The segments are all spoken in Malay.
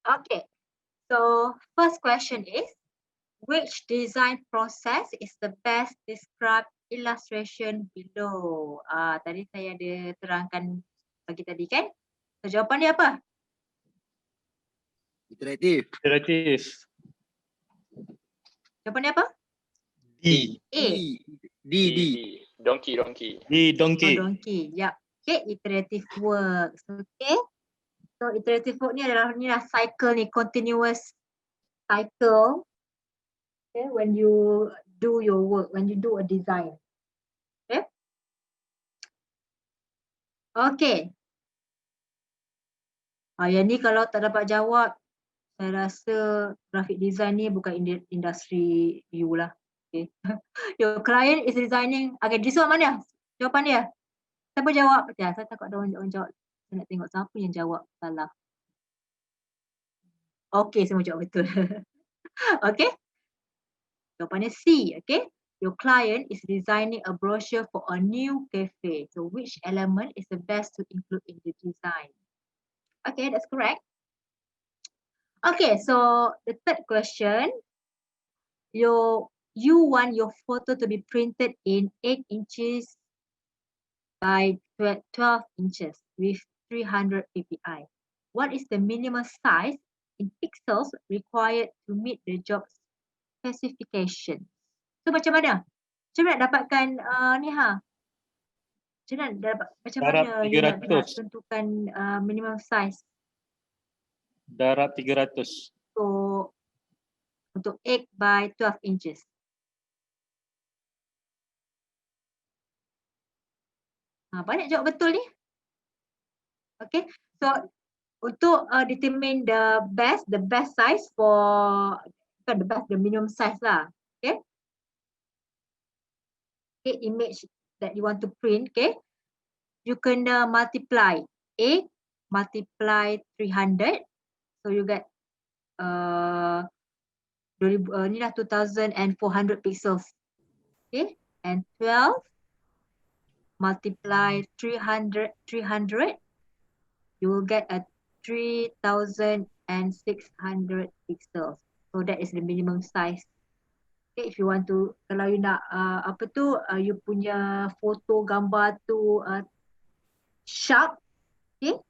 Okay. So first question is, which design process is the best described illustration below? Tadi saya ada terangkan bagi tadi kan? So jawapan dia apa? Iteratif. Iteratif. Jawapan dia apa? D. A. D. Donkey. D. Oh, Donkey. donkey. Yep. Okay, iterative works. Okay. So iterative work ni adalah cycle ni, continuous cycle. Okay, when you do your work, when you do a design. Okay. Okay. Yang ni kalau tak dapat jawab, saya rasa graphic design ni bukan industri you lah. Okay. Your client is designing. Okay, this one mana? Jawapan dia. Siapa jawab? Ya, saya takut ada orang jawab. Saya nak tengok siapa yang jawab salah. Okay, semua jawab betul. Okay. Jawapannya C. Okay. Your client is designing a brochure for a new cafe. So which element is the best to include in the design? Okay, that's correct. Okay, so the third question. You want your photo to be printed in 8 inches by 12 inches with 300 ppi. What is the minimum size in pixels required to meet the job specification? So macam mana? Macam mana nak dapatkan ni ha? Macam mana you nak tentukan minimum size? Darab 300. So untuk 8 by 12 inches. Banyak jawab betul ni. Okay, so untuk determine the best size for, bukan the minimum size lah. Okay. Okay, image that you want to print, okay. You kena multiply 8 multiply 300. So you get 2400 pixels. Okay, and 12 multiply 300, you will get a 3600 pixels. So that is the minimum size. Okay, if you want to, kalau you nak you punya foto gambar tu sharp, okay,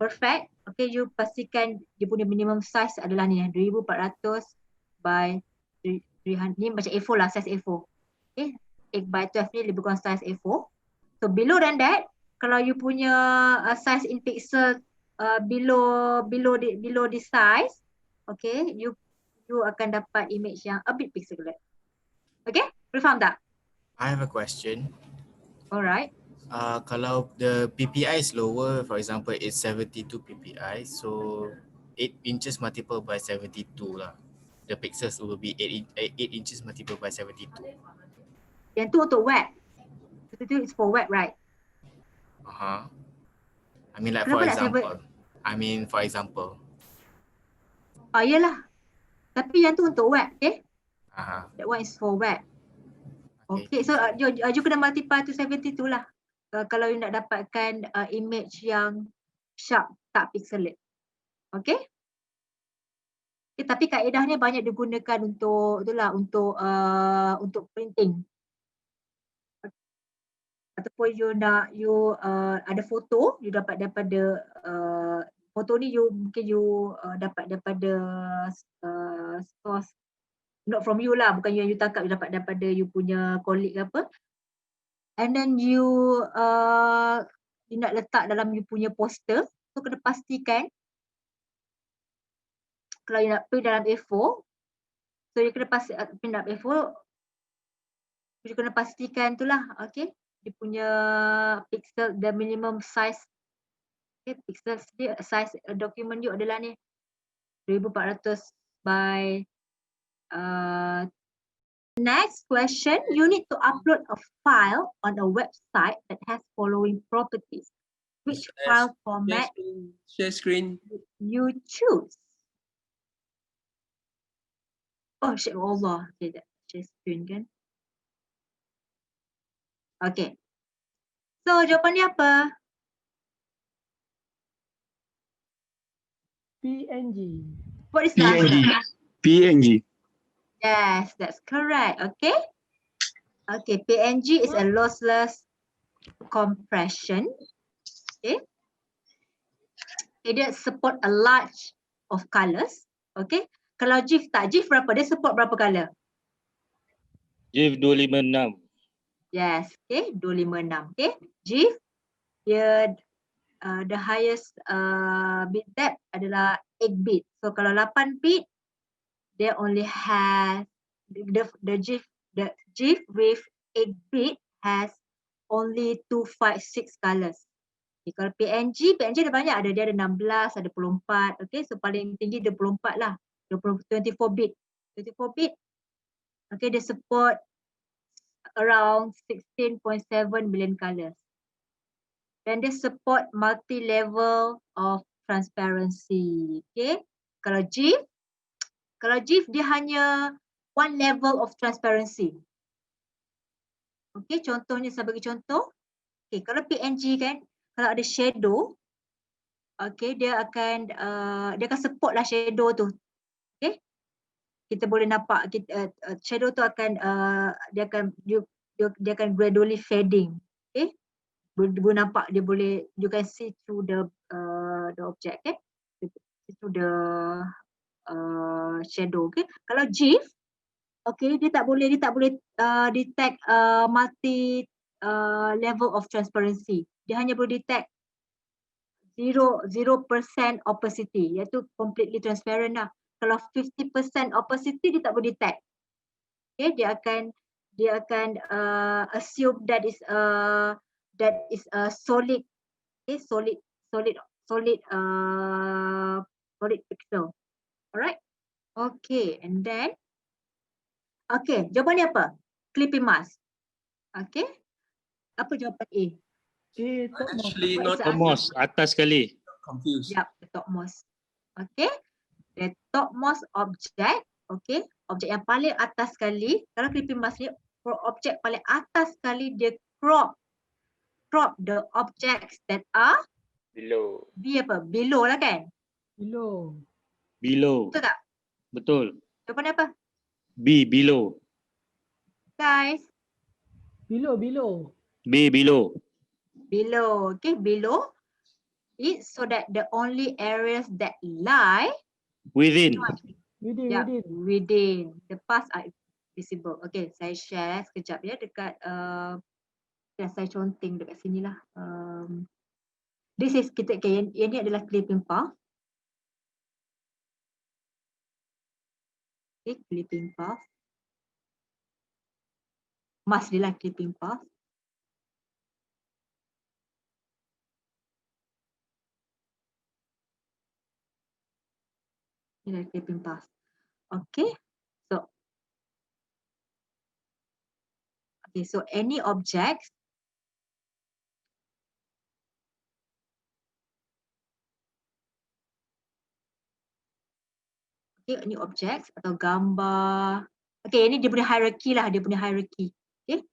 perfect. Okay, you pastikan dia punya minimum size adalah ni 2400 by 300. Ni macam A4 lah, size A4. Okay, 8 by 12 ni lebih kurang size A4. So below than that, kalau you punya size in pixel below the size, okay, you akan dapat image yang a bit pixelated. Okay, boleh faham tak? I have a question. Alright. Kalau the PPI is lower, for example, it's 72 PPI, so 8 inches multiplied by 72 lah. The pixels will be 8 inches multiplied by 72. Yang tu untuk web. Itu is for web, right? I mean like for example. Yelah. Tapi yang tu untuk web, okay? That one is for web. Okay, so you kena multiply to 72 lah. Kalau you nak dapatkan image yang sharp, tak pixelate. Okay? Tapi kaedahnya banyak digunakan untuk itulah, untuk printing. Ataupun you ada foto, you dapat daripada foto ni mungkin you dapat daripada source, not from you lah, bukan you tangkap, you dapat daripada you punya colleague ke apa. And then you nak letak dalam you punya poster, so kena pastikan kalau you nak print dalam A4, so you kena print dalam A4, you kena pastikan itulah, okay, dia punya pixel, the minimum size, okay, pixel size dokumen you adalah ni 2400 by next question, you need to upload a file on a website that has following properties. Which file format share screen you choose? Oh, share Allah. Okay, share screen kan. Okay. So, jawapan dia apa? PNG. What is the answer? PNG. Yes, that's correct. Okay. Okay, PNG is a lossless compression. Okay. Dia support a large of colors. Okay. Kalau GIF tak, GIF berapa? Dia support berapa color? GIF 256. Yes, okay, 256. Okay, GIF dia the highest bit depth adalah 8 bit. So kalau 8 bit, dia only has the GIF with 8 bit has only 256 colors. Okay, kalau PNG ada banyak, dia ada 16, ada 24. Okay, so paling tinggi 24 lah. 24 bit. 24 bit. Okay, dia support around 16.7 million colors. Dan dia support multi-level of transparency. Okay. Kalau GIF dia hanya one level of transparency. Okay, contohnya saya bagi contoh. Okay, kalau PNG kan, kalau ada shadow, okay, dia akan support lah shadow tu. Okay. Kita boleh nampak shadow tu akan dia akan gradually fading. Okay. Boleh nampak, dia boleh, you can see through the object, okay? Through the shadow, okay? Kalau GIF, okay, dia tak boleh detect multi level of transparency. Dia hanya boleh detect 0% opacity, iaitu completely transparent lah. Kalau 50% opacity, dia tak boleh detect. Okay, dia akan assume that is a solid, okay, solid pixel. Alright. Okay, and then okay, jawapan dia apa? Clipping mask. Okay. Apa jawapan A? Actually What is not the answer? Topmost, atas sekali. confused. Yep, the topmost. Okay. The topmost object, okay, objek yang paling atas sekali. Kalau clipping mask ni, objek paling atas sekali dia crop the objects that are Below. below lah kan? Below. Below. Betul tak? Betul. Jawapan apa? B, below. Guys, Below. B, below. below. Okay, below is so that the only areas that lie Within. within the parts are visible. Okay, saya share sekejap ya dekat saya conteng dekat sini lah. This is yang ini adalah clipping path. Okay, clipping path. Mask dia lah clipping path. Ini adalah clipping path. Okay, so any objects any objects atau gambar. Okay, ini dia punya hierarchy lah, dia punya hierarchy. Okay.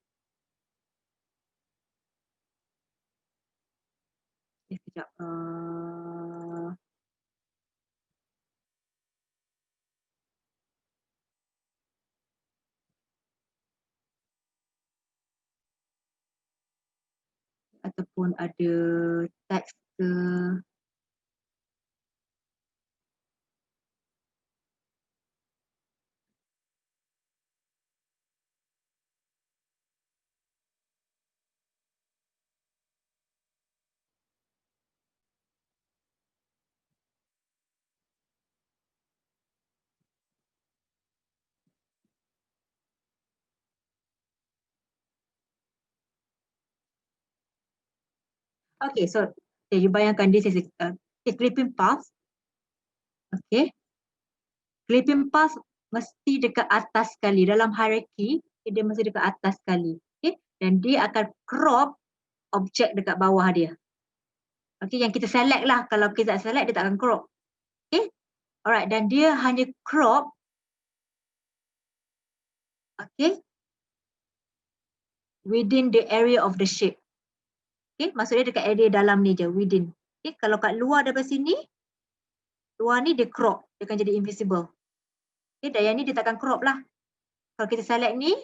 Sekejap. Ataupun ada teks ke. Okay, so you bayangkan this is a clipping path. Okay. Clipping path mesti dekat atas sekali. Dalam hierarchy, dia mesti dekat atas sekali. Okay. Dan dia akan crop objek dekat bawah dia. Okay, yang kita select lah. Kalau kita tak select, dia tak akan crop. Okay. Alright, dan dia hanya crop. Okay. Within the area of the shape. Okay, maksudnya dekat area dalam ni je, within. Okay, kalau kat luar daripada sini, luar ni dia crop, dia akan jadi invisible. Okay, dan yang ni dia takkan crop lah. Kalau kita select ni,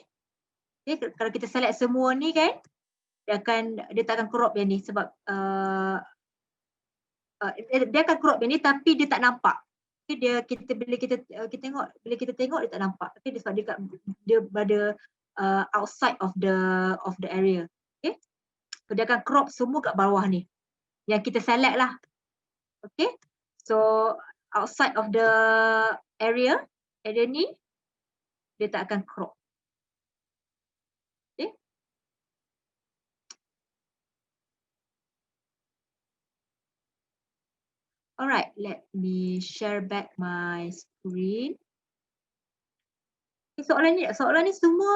okay, kalau kita select semua ni kan, dia takkan crop yang ni sebab dia akan crop yang ni tapi dia tak nampak. Okay, bila kita tengok dia tak nampak. Okay, sebab dia berada outside of the area. Okay, so dia akan crop semua kat bawah ni. Yang kita select lah. Okay, so outside of the area ni dia tak akan crop. Okay. Alright, let me share back my screen. Soalan ni semua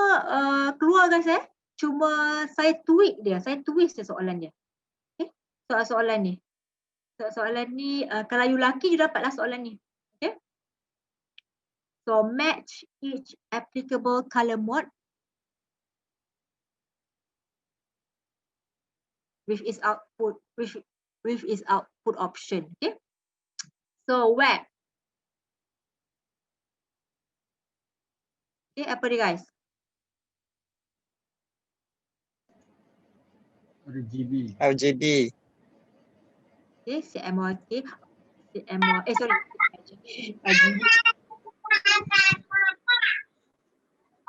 keluar guys Cuma saya tweak dia, saya twist dia soalan dia. Okay, soalan ni. Soalan ni kalau you laki you dapatlah soalan ni. Okay. So match each applicable color mode with its output option. Okay. So web. Okay, apa dia guys? RGB. Okay, CMYK. Sorry.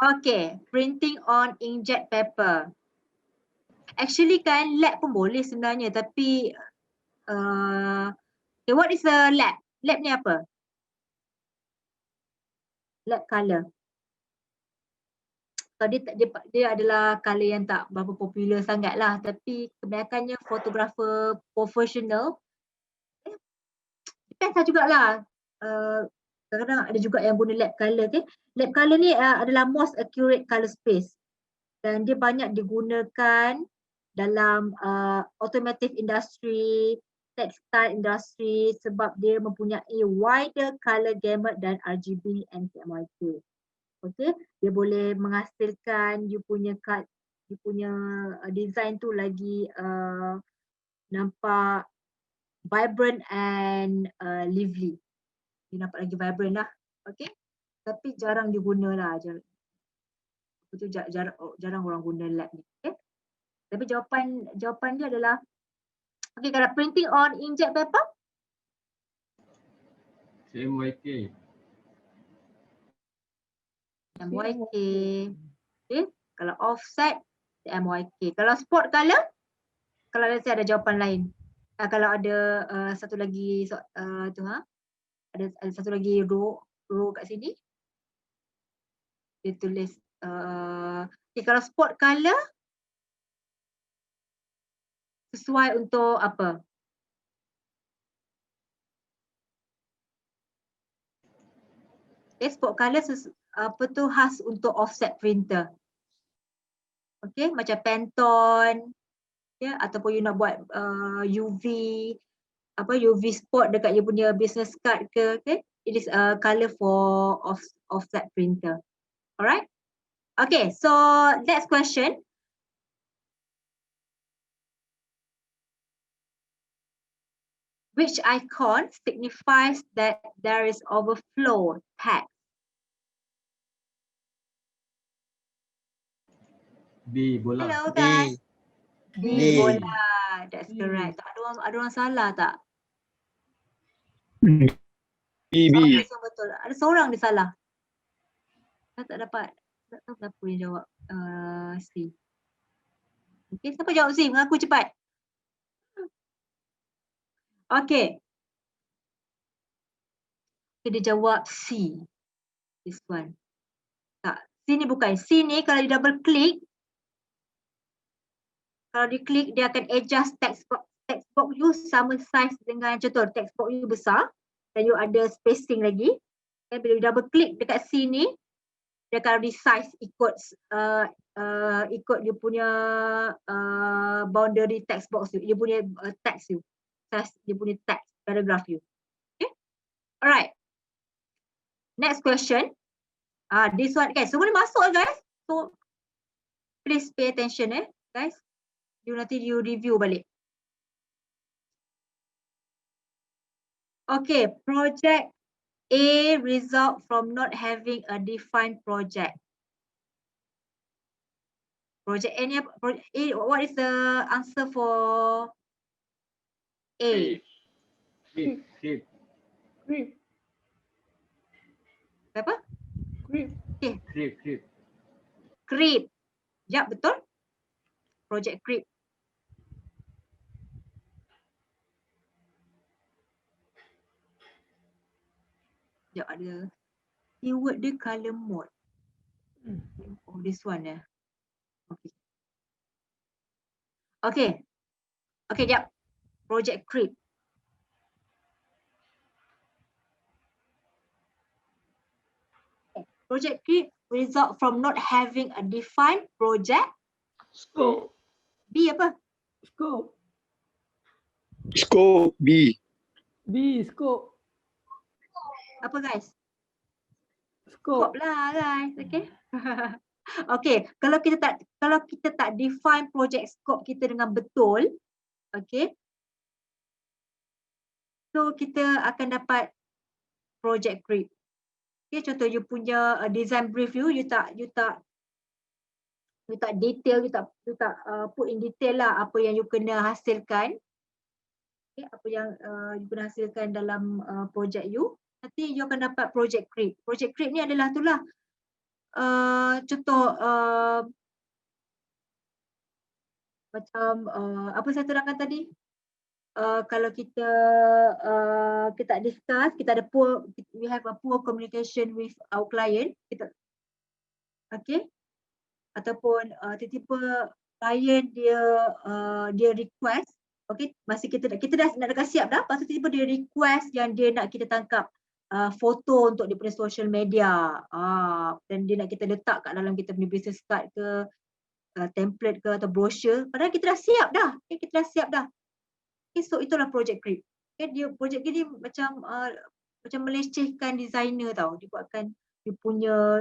Okay, printing on inkjet paper. Actually kan lab pun boleh sebenarnya tapi okay, what is a lab? Lab ni apa? Lab color. So, dia adalah color yang tak berapa popular sangat lah tapi kebanyakannya fotografer professional depends lah jugalah. Kadang-kadang ada juga yang guna lab color. Okay? Lab color ni adalah most accurate color space dan dia banyak digunakan dalam automotive industry, textile industry sebab dia mempunyai wider color gamut dan RGB and CMYK. Okay, dia boleh menghasilkan you punya design tu lagi nampak vibrant and lively. Dia nampak lagi vibrant lah. Okay, tapi jarang diguna lah. Jarang orang guna lab ni. Okay, tapi jawapan dia adalah okay, kalau printing on inkjet paper CMYK. MYK. Okay. Kalau offset MYK. Kalau spot color, kalau ada jawapan lain. Kalau ada satu lagi ada satu lagi row kat sini. Dia tulis okay, kalau spot color sesuai untuk apa? Okay, spot color khas untuk offset printer. Okay, macam Pantone, ya, ataupun you nak buat UV spot dekat you punya business card ke, okay? It is a color for offset printer. Alright? Okay, so next question. Which icon signifies that there is overflow text? B, bola. Hello guys. B, B. bola. That's B. correct. Tak ada orang salah tak? B. Ada yang betul. Ada seorang dia salah. Saya tak dapat. Tak tahu kenapa dia jawab C. Okay, siapa jawab C? Mengaku cepat. Okay. Okay, dia jawab C. This one. Tak. C ni bukan. C ni kalau dia double click. Kalau dia klik, dia akan adjust text box you sama size dengan contoh text box you besar dan you ada spacing lagi. Dan bila you double click dekat sini, dia akan resize ikut you punya boundary text box you, you punya text you, size you punya text paragraph you. Okay, alright. Next question. This one guys, semua ni masuk guys. So please pay attention guys. Nanti you review balik. Okay, project A result from not having a defined project. Project A ni apa? Project A, what is the answer for A? Crib. Crib. Crib. Apa? Crib. Crib. Crib. Crib. Ya, betul. Project Crib. Ya, ada keyword dia color mode. Oh, this one ya. Okay. Okay. Okay, jap. Project Crib. Project Crib result from not having a defined project. Scope. B apa? Scope. Scope B. B. Scope. Apa guys? Scope. Scope lah guys. Okay. Okay, kalau kita tak define project scope kita dengan betul, okay, so kita akan dapat project creep. Okay, contoh you punya design brief you tak detail, you tak put in detail lah apa yang you kena hasilkan. Okay, apa yang you kena hasilkan dalam project you, nanti you akan dapat project creep. Project creep ni adalah itulah contoh macam apa saya terangkan tadi, kalau kita discuss, kita ada we have a poor communication with our client, kita okay, ataupun tiba-tiba client dia request, okay, masih kita dah nak dekat siap dah, lepas tu tiba-tiba dia request yang dia nak kita tangkap foto untuk dia punya social media, dan dia nak kita letak kat dalam kita punya business card ke, template ke atau brochure, padahal kita dah siap dah, okay, kita dah siap dah. Okay, so itulah project creep. Okay, dia project ni macam melecehkan designer tau. Dia buatkan dia punya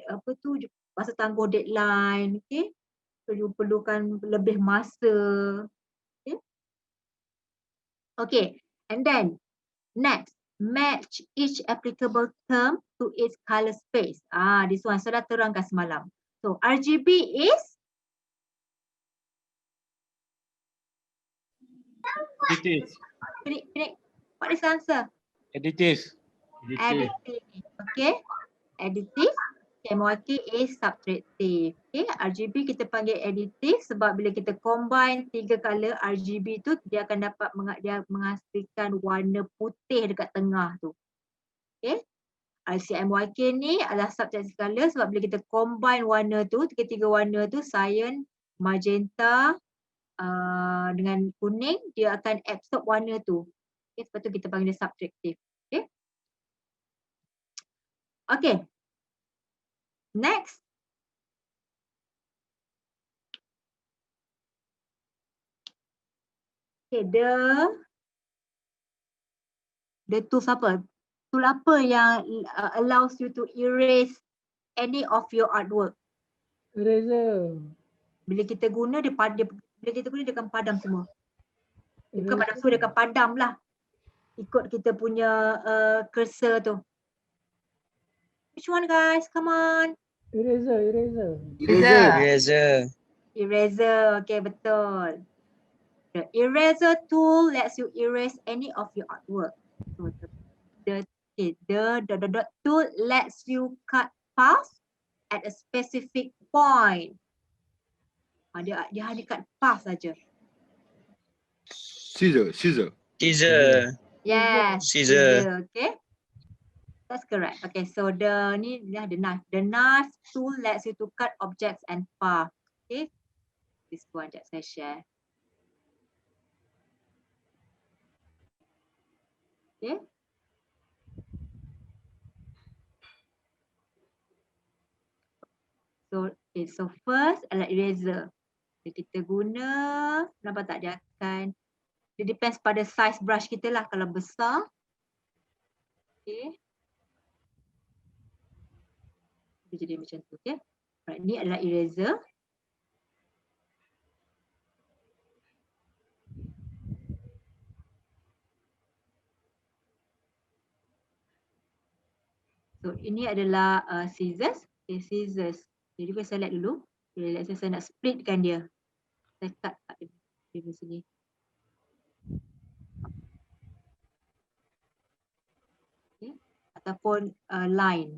apa tu, masa tangguh deadline, okay. So you perlukan lebih masa. Okay. Okay, and then next, match each applicable term to its color space. This one saya dah terangkan semalam. So RGB is Additive. what is the answer? Additive. Additive. Additive. Okay. Additive. MYK is subtractive. Okay. RGB kita panggil additive sebab bila kita combine 3 color RGB tu, dia akan dapat menghasilkan warna putih dekat tengah tu. Okay. LCMYK ni adalah subtractive color sebab bila kita combine warna tu, tiga warna tu, cyan, magenta dengan kuning, dia akan absorb warna tu. Okay, sebab tu kita panggil dia subtractive. Okay. Okay. Next. Okay, the tools apa? Tool apa yang allows you to erase any of your artwork? Eraser. Bila kita guna dia akan padam semua. Bukan padam Eraser. semua, dia akan padam lah. Ikut kita punya cursor tu. Which one guys? Come on. Eraser. Eraser. Eraser. Okay, betul. The eraser tool lets you erase any of your artwork. So the tool lets you cut paths at a specific point. Dia hanya cut path saja. Scissor. Yes. Scissor. Okay. That's correct. Okay, so the knife. The knife tool lets you to cut objects and path. Okay. This one that saya share. Okay. So first adalah eraser. Kita guna, nampak tak, dia akan, dia depends pada size brush kita lah. Kalau besar, okay, dia jadi macam tu. Okay. Right, ni adalah eraser. So ini adalah scissors. Okay, scissors. Jadi saya select dulu. Okay, let's say saya nak splitkan dia. Saya cut di sini. Okay. Ataupun line.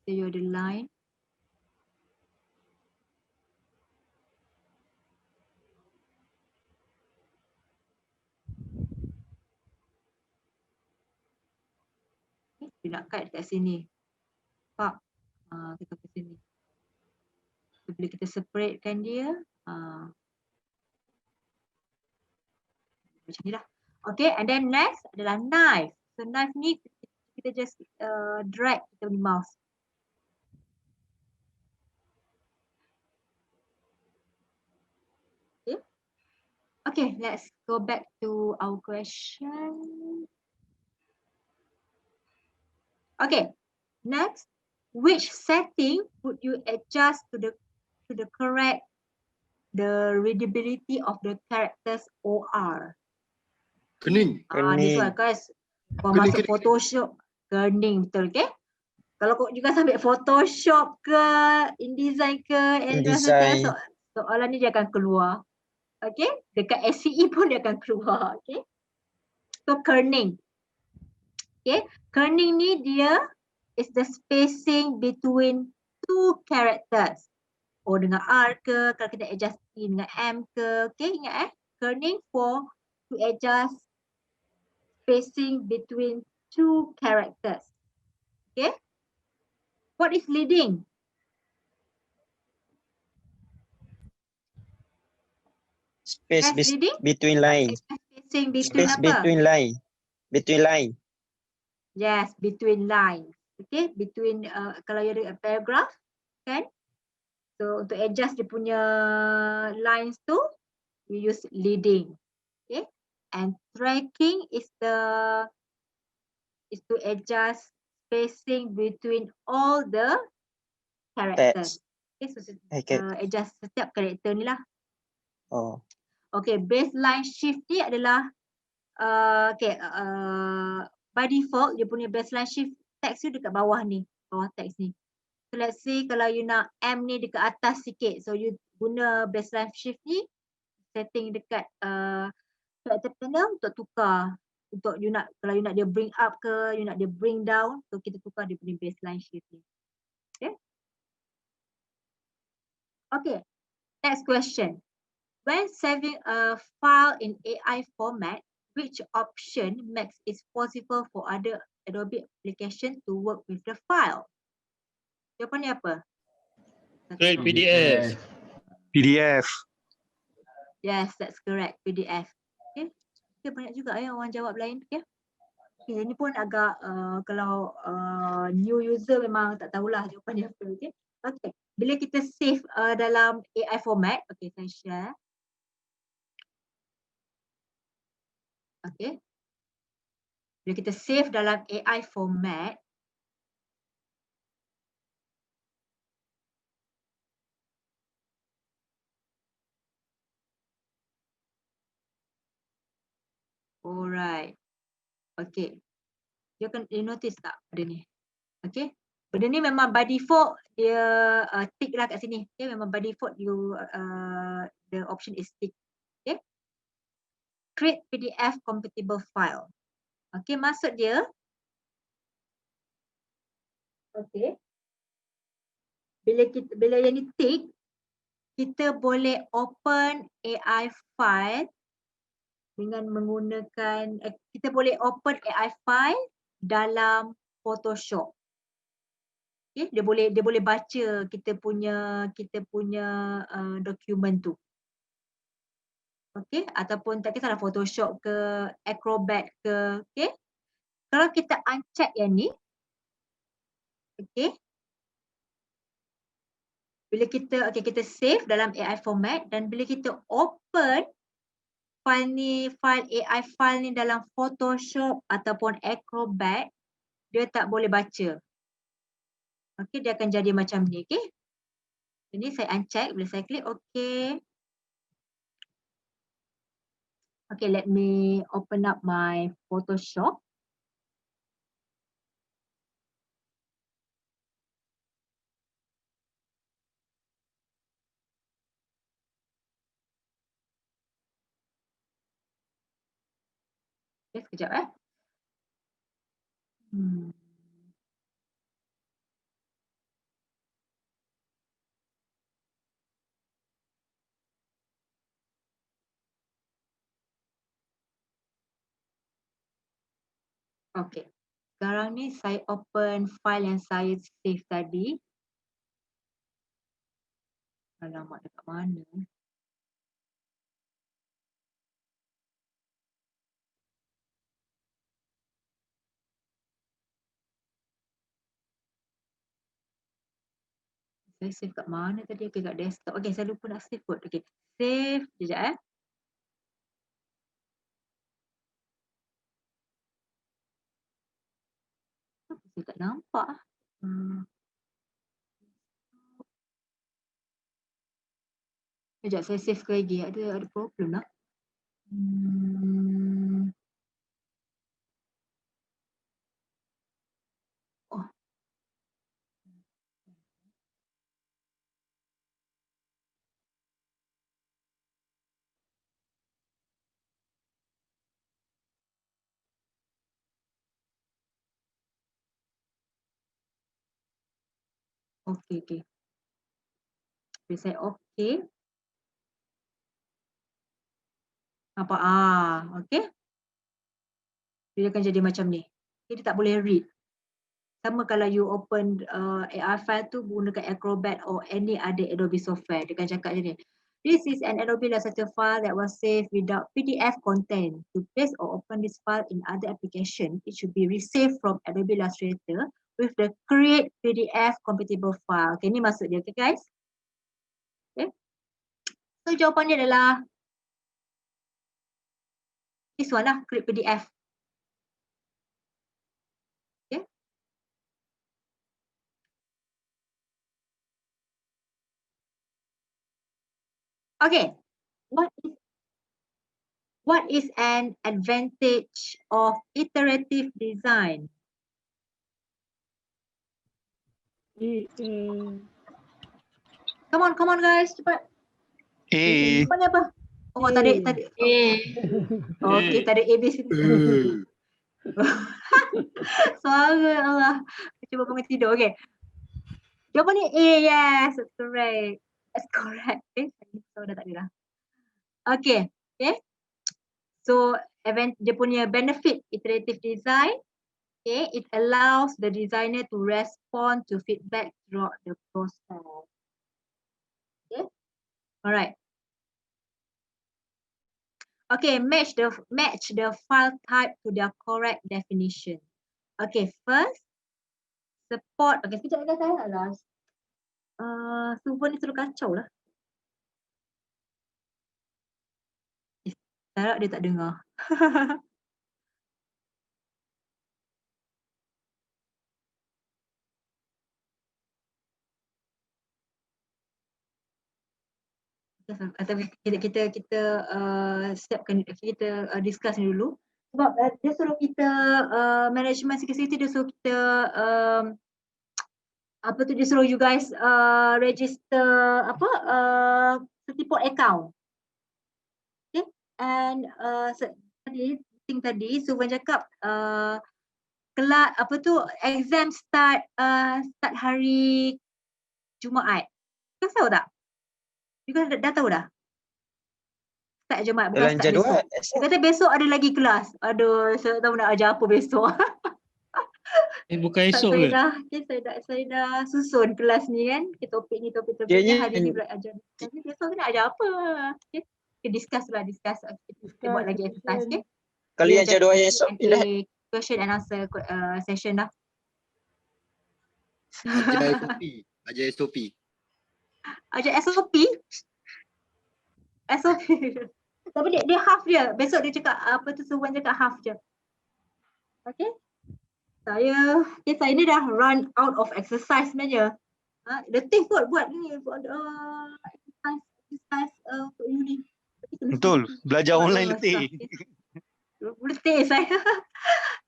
So you ada line. Okay. You nak cut dekat sini. Pak. Kita ke sini. So, bila kita separatekan dia. Macam ni lah. Okay, and then next adalah knife. So knife ni kita just drag kita punya mouse. Okay. Okay, let's go back to our question. Okay, next, which setting would you adjust to the correct the readability of the characters OR? Kening. This one guys, kau Kening, masuk kening. Photoshop, kening betul, okay? Kalau kau juga sambil Photoshop ke, InDesign ke, InDesign. soalan ni dia akan keluar. Okay, dekat SCE pun dia akan keluar. Okay, so kerning. Okay, kerning ni dia is the spacing between two characters. O dengan R ke, kalau kita adjust E dengan M ke. Okay, ingat kerning for to adjust spacing between two characters. Okay, what is leading? Space Yes, leading? between line. Spacing between Space apa? between line. Between line. Yes, between lines. Okay, between kalau you ada a paragraph, kan? So untuk adjust dia punya lines tu, you use leading. Okay, and tracking is to adjust spacing between all the characters. Text. Okay, so adjust setiap karakter ni lah. Oh. Okay, baseline shift ni adalah by default dia punya baseline shift text tu dekat bawah ni, bawah text ni. So let's say kalau you nak M ni dekat atas sikit, so you guna baseline shift ni, setting dekat character panel untuk tukar. Untuk you nak, kalau you nak dia bring up ke, you nak dia bring down, so kita tukar dia punya baseline shift ni. Okay. Okay, next question. When saving a file in AI format, which option makes it possible for other Adobe application to work with the file? Jawapannya apa? Create PDF. PDF. Yes, that's correct. PDF. Okay. Okay, banyak juga orang jawab lain. Okay. Okay, ini pun agak kalau new user memang tak tahulah jawapannya apa. Okay. Okay. Bila kita save dalam AI format, okay, saya share. Okay. Bila kita save dalam AI format, alright. Okay. Dia akan notice tak benda ni? Okay. Benda ni memang by default dia tick lah kat sini. Okay. Memang by default you the option is tick. Okay. Create PDF compatible file. Okay. Maksud dia. Okay. Bila yang ni tick, kita boleh open AI file dengan menggunakan kita boleh open AI file dalam Photoshop. Okay, dia boleh baca kita punya dokumen tu. Okay, ataupun tak kisahlah Photoshop ke, Acrobat ke, okay. Kalau kita uncheck yang ni, okay. Bila kita save dalam AI format dan bila kita open file AI file ni dalam Photoshop ataupun Acrobat, dia tak boleh baca. Okay, dia akan jadi macam ni, okay. Ini saya uncheck, bila saya klik okay. Okay, let me open up my Photoshop. Okay, sekejap. Hmm. Okay. Sekarang ni saya open file yang saya save tadi. Alamak, dekat mana? Saya save kat mana tadi? Okay, kat desktop. Okay, saya lupa nak save kot. Okay, save. Sekejap. Saya tak nampak. Sekejap, saya save lagi. Ada problem lah. Oh. Okay. Bila saya okay. Nampak? Okay. Dia akan jadi macam ni. Dia tak boleh read. Sama kalau you open AR file tu gunakan Acrobat or any other Adobe software. Dia akan cakap macam ni. This is an Adobe Illustrator file that was saved without PDF content. To place or open this file in other application, it should be resaved from Adobe Illustrator with the create PDF compatible file. Okay, ni maksud dia, okay guys? Okay. So jawapannya adalah this one lah, create PDF. Okay. Okay. What is an advantage of iterative design? Come on guys, cepat. Jawapannya apa? Oh, tadi. Okay, tadi A, B, C. Suara Allah. Cuba bangun tidur. Okay. Jawapannya A, yes. That's correct. That's correct. Okay. So, dah tak ada lah. Okay. So, dia punya benefit iterative design. Okay. It allows the designer to respond to feedback throughout the process. Okay. Alright. Okay, match the file type to their correct definition. Okay, first support. Okay, sekejap guys, saya nak server ni terlalu kacau lah. Saya harap dia tak dengar. Atau kita siapkan, kita discuss ni dulu. Sebab dia suruh kita management security, dia suruh kita dia suruh you guys register Certiport account. Okay, and tadi Suvan cakap kelas exam start hari Jumaat. Kau tahu tak? You guys dah tahu dah? Start Jumaat, bukan start besok. Dia kata besok ada lagi kelas. Aduh, saya tak tahu nak ajar apa besok. Bukan esok ke? Saya dah susun kelas ni kan. Topik ni hari ni belajar. Tapi besok nak ajar apa? Okay. Kita discuss. Kita buat lagi exercise. Okay. Kali yang jadual esok. Question and answer session dah. Ajar SOP. Ajar SOP? SOP. Tapi dia half je. Besok dia cakap Suwan cakap half je. Okay. Saya ni dah run out of exercise sebenarnya. Letih kot buat ni. Exercise untuk uni. Betul. Belajar online letih. Letih saya.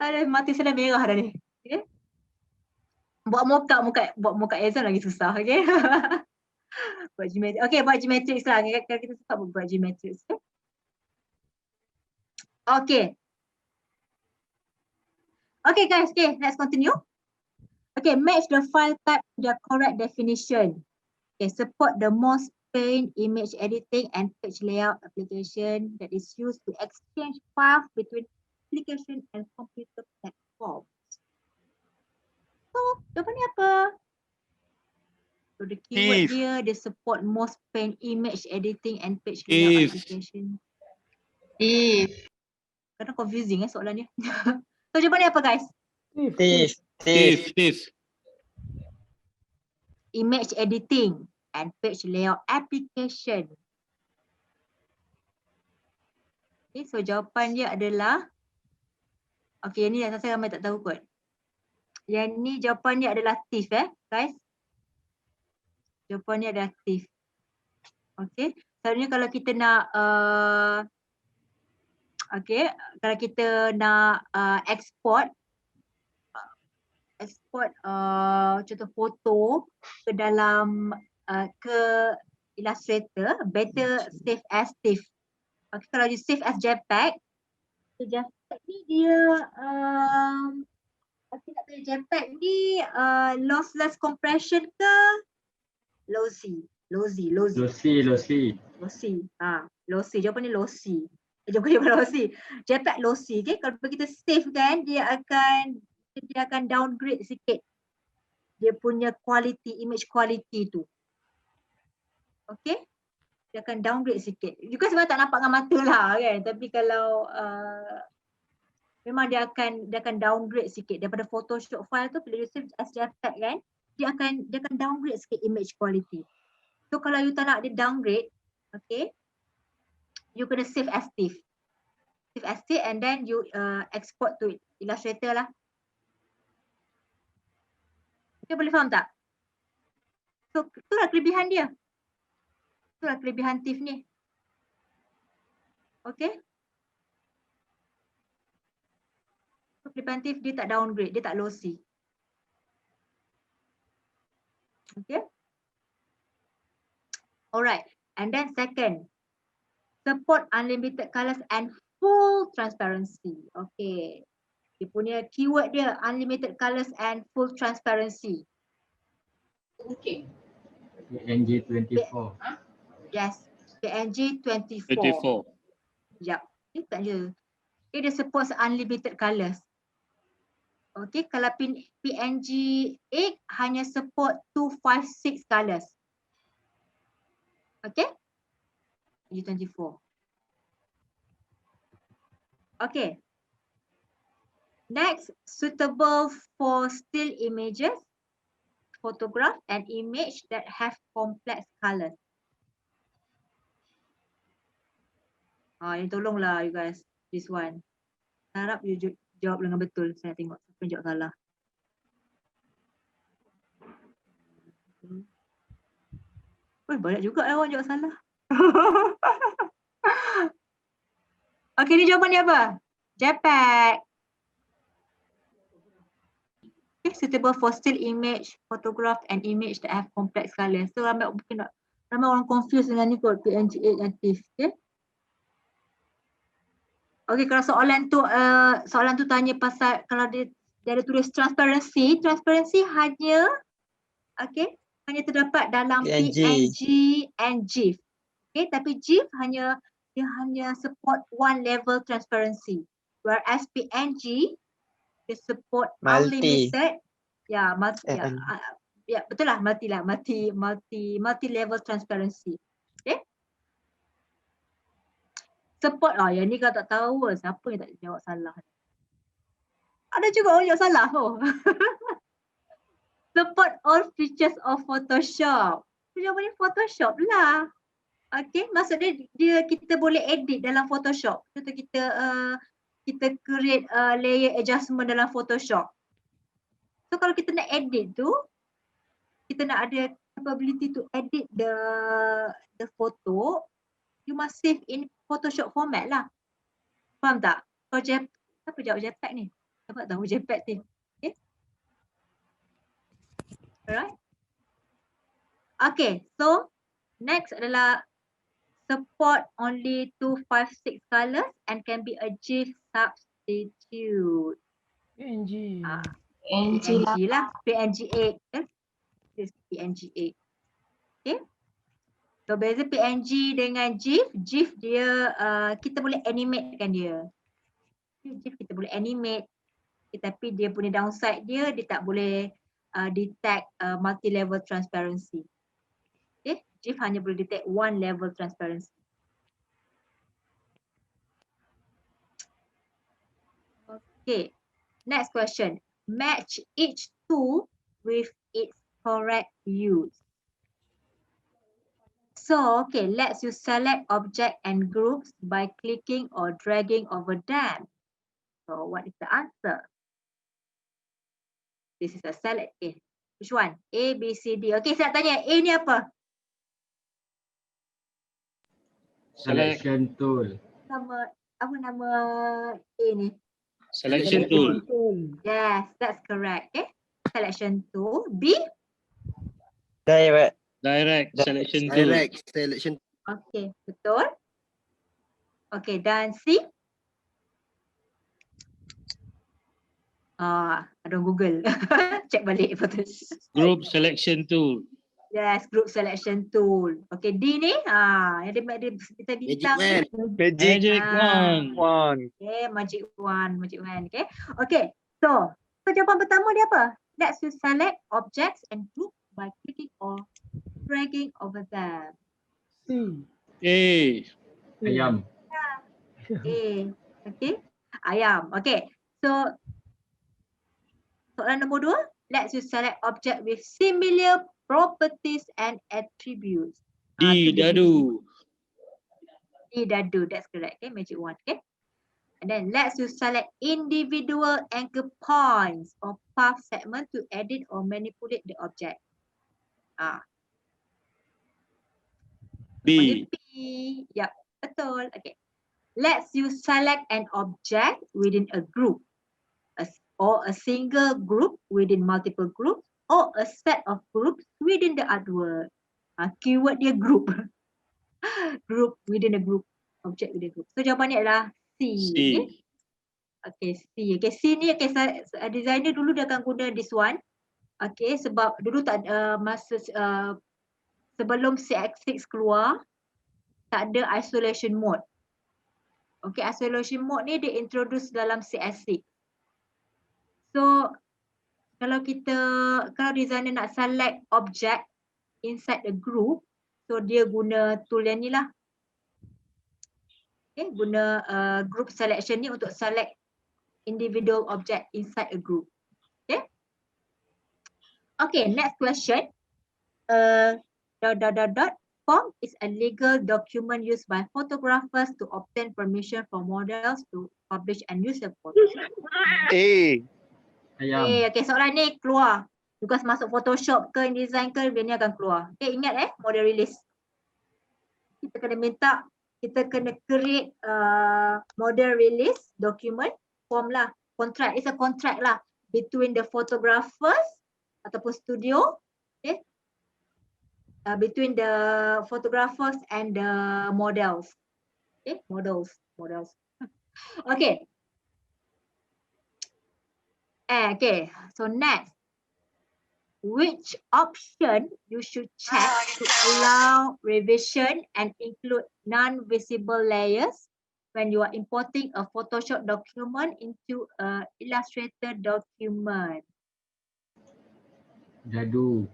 Ada mati saya dah merah dah ni. Okay. Buat mock-up exam lagi susah. Okay. Buat geometri. Okay, buat geometrics lah. Kita suka buat geometrics. Okay. Okay guys, okay, let's continue. Okay, match the file type to the correct definition. Okay, support the most paint, image editing and page layout application that is used to exchange files between application and computer platform. So, jawapannya apa? So, the keyword If. dia support most paint, image editing and page layout If. application. If. Kadang confusing soalan dia. So, jawapannya apa guys? Thief. If. Image editing and page layout application. Okay, so jawapan dia adalah, okay, yang ni saya ramai tak tahu kot. Yang ni jawapan dia adalah thief guys. Jawapan dia adalah thief. Okay, selalunya kalau kita nak okay, kalau kita nak export contoh foto ke dalam ke Illustrator, better save as TIFF. Okay, kalau you save as JPEG, JPEG ni dia okay, tak tahu JPEG ni lossless compression ke lossy. Lossy. Lossy. Jawapan ni lossy. Jawapan dia bukan lossy. JPEG lossy. Okay, kalau kita save kan, dia akan downgrade sikit dia punya quality, image quality tu. Okay, dia akan downgrade sikit. Juga sebab tak nampak dengan mata lah kan, tapi kalau memang dia akan downgrade sikit daripada Photoshop file tu. Bila you save as JPEG kan, dia akan downgrade sikit image quality. So kalau you tak nak dia downgrade, okay, you kena save as TIFF. Save as TIFF and then you export to Illustrator lah. Okay, boleh faham tak? So, itulah kelebihan dia. Itulah kelebihan TIFF ni. Okay. So, kelebihan TIFF dia tak downgrade, dia tak lossy. Okay. Alright. And then second, support unlimited colors and full transparency. Okay. Dia punya keyword dia unlimited colors and full transparency. Okay. PNG 24. Yes, PNG 24. 24. Yep, ini tak je. Okay, dia support unlimited colors. Okay, kalau PNG 8 hanya support 256 colors. Okay, PNG 24. Okay. Next, suitable for still images, photograph and image that have complex colors. Ini tolonglah you guys, this one. Harap you jawab dengan betul. Saya tengok siapa yang jawab salah. Banyak juga orang jawab salah. Okay, ni jawapan dia apa? JPEG. Okay, suitable for still image, photograph and image that have complex colors. So ramai orang confused dengan ni kot, PNG 8 dan TIFF. Okay. Okay, kalau soalan tu tanya pasal kalau dia ada tulis transparency hanya terdapat dalam PNG and GIF. Okay, tapi GIF dia hanya support one level transparency, whereas PNG dia support unlimited. Ya, betul lah, multi level transparency. Okay. Support yang ni kalau tak tahu siapa yang tak jawab salah. Ada juga orang jawab salah. Support all features of Photoshop. Jawapan ni Photoshop lah. Okay, maksudnya kita boleh edit dalam Photoshop. Contoh kita create layer adjustment dalam Photoshop. So kalau kita nak edit tu, kita nak ada capability to edit the photo, you must save in Photoshop format lah. Faham tak? Kalau siapa jawab JPEG ni? Siapa tahu JPEG ni? Okay. Alright. Okay, so next adalah support only 256 colors and can be a GIF substitute. PNG. NG PNG lah. PNG 8. This PNG 8. Okay. So beza PNG dengan GIF. GIF dia kita boleh animatekan dia. GIF kita boleh animate. Tapi dia punya downside dia tak boleh detect multi-level transparency. Okay. GIF hanya boleh detect one level transparency. Okay. Next question. Match each tool with its correct use. So, okay, let's you select object and groups by clicking or dragging over them. So, what is the answer? This is a select. Okay, which one? A, B, C, D. Okay, saya tanya, A ni apa? Selection tool. Apa nama A ni? Selection tool. Yes, that's correct. Okay, selection tool. B? Direct. Direct selection tool. Direct selection. Okay, betul. Okay, dan C? Ada Google. Check balik betul. Group selection tool. Yes, group selection tool. Okay, D ni, yang dia kita bintang. Magic Ah. one. Okay, magic one. Okay, okay. So jawapan pertama dia apa? Let's you select objects and group by clicking or dragging over them. A. Ayam. A. Okay, ayam. Okay, so soalan nombor 2. Let's you select object with similar properties and attributes. D. Dadu. D. Dadu. That's correct. Okay, magic one. Okay. And then let's you select individual anchor points or path segment to edit or manipulate the object. B. B. Yep, betul. Okay. Let's you select an object within a group or a single group within multiple groups or a set of groups within the artwork. Keyword dia group. Group within a group. Object within a group. So jawapan ni adalah C. C. Okay, C. Okay, C ni okay, designer dulu dia akan guna this one. Okay, sebab dulu tak masa sebelum CX6 keluar tak ada isolation mode. Okay, isolation mode ni dia introduce dalam CS6. So kalau designer nak select object inside a group, so dia guna tool yang ni lah. Okay, guna group selection ni untuk select individual object inside a group. Okay. Okay, next question. Form is a legal document used by photographers to obtain permission from models to publish and use the photo. A. Ayam. Okay, soalan ni keluar. Tugas masuk Photoshop ke InDesign ke, dia ni akan keluar. Okay, ingat model release. Kita kena create model release document form lah. Contract, it's a contract lah between the photographers ataupun studio, okay? Between the photographers and the models. Okay, models. Okay. Okay, so next. Which option you should check to allow revision and include non-visible layers when you are importing a Photoshop document into a Illustrator document? Dadu.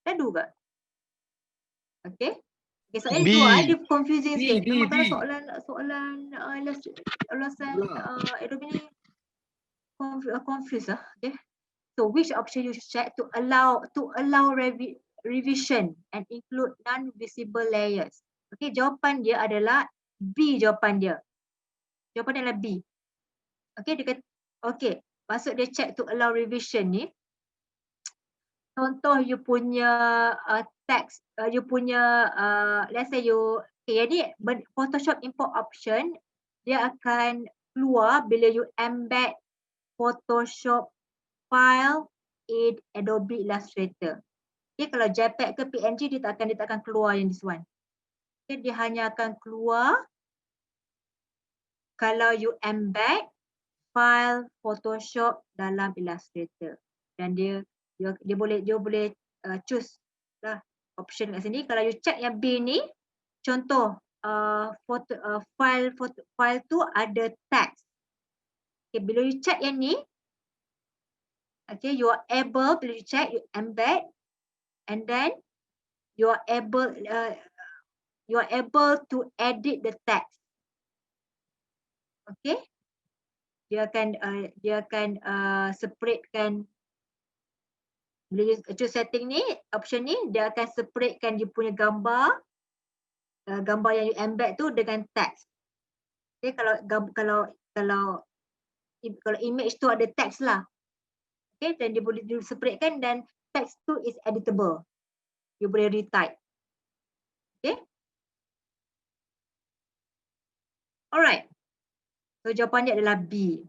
Dadu ke? Okay. Okay, soalan B. tu ada confusing sikit. B. Soalan Adobe ni confused lah. Okay. So which option you should check to allow revision and include non-visible layers? Okay, jawapan dia adalah B. Jawapan dia adalah B. Okay, dia kata, okay, maksud dia check to allow revision ni. Contoh you punya text, you punya let's say you, okay, jadi Photoshop import option dia akan keluar bila you embed Photoshop file in Adobe Illustrator. Okay, kalau JPEG ke PNG dia tak akan keluar yang this one. Okay, dia hanya akan keluar kalau you embed file Photoshop dalam Illustrator. Dan dia boleh choose lah option kat sini. Kalau you check yang B ni, contoh file tu ada text. Okay, bila you check yang ni, okay, you are able, bila you check, you embed, and then you are able to edit the text. Okay, dia akan separatekan. Bila you choose setting ni, option ni, dia akan separatekan dia punya gambar yang you embed tu dengan text. Okay, kalau image tu ada text lah. Okay, dan dia boleh separatekan dan text tu is editable. You boleh retype. Okay. Alright. So jawapan dia adalah B.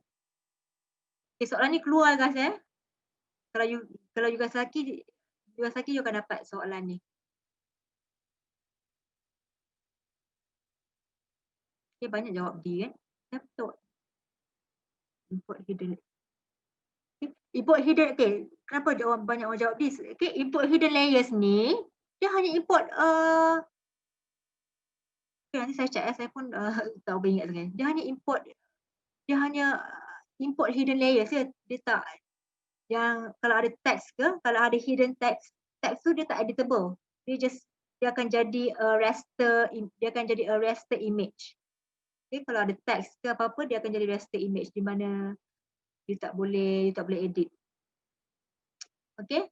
Okay, soalan ni keluar guys Kalau you guys laki you akan dapat soalan ni. Okay, banyak jawab D kan. Betul. Import hidden. Import hidden, okay. Kenapa banyak orang jawab this? Okay, import hidden layers ni, dia hanya import, okay, nanti saya check saya pun tak ingat sangat. Dia hanya import hidden layers je. Dia tak, yang kalau ada text ke, kalau ada hidden text tu dia tak editable. Dia akan jadi a raster image. Okay, kalau ada text ke apa-apa, dia akan jadi raster image di mana you tak boleh edit. Okay.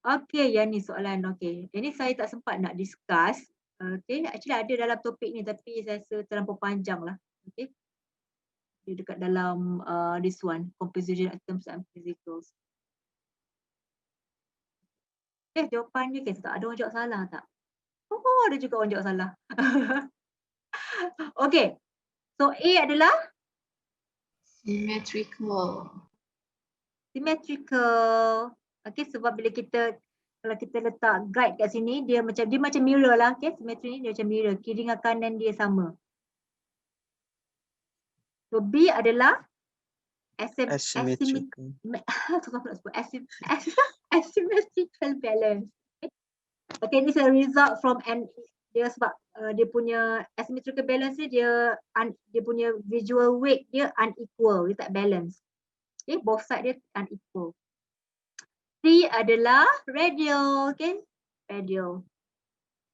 Okay, yang ni soalan. Okay. Ini saya tak sempat nak discuss. Okay. Actually ada dalam topik ni tapi saya rasa terlampau panjang lah. Okay. Dia dekat dalam this one. Composition items and physicals. Okay, jawapannya okay, tak ada orang jawab salah tak? Oh, ada juga orang jawab salah. Okay. So A adalah? Symmetrical. Symmetrical. Okay, sebab kalau kita letak guide kat sini, dia macam mirror lah. Okay, symmetry ni dia macam mirror. Kiri dengan kanan dia sama. So B adalah asymmetrical balance. Okay, this is a result from dia sebab dia punya asymmetrical balance ni dia punya visual weight dia unequal, dia tak balance. Okay, both side dia unequal. C adalah radial, okay, radial.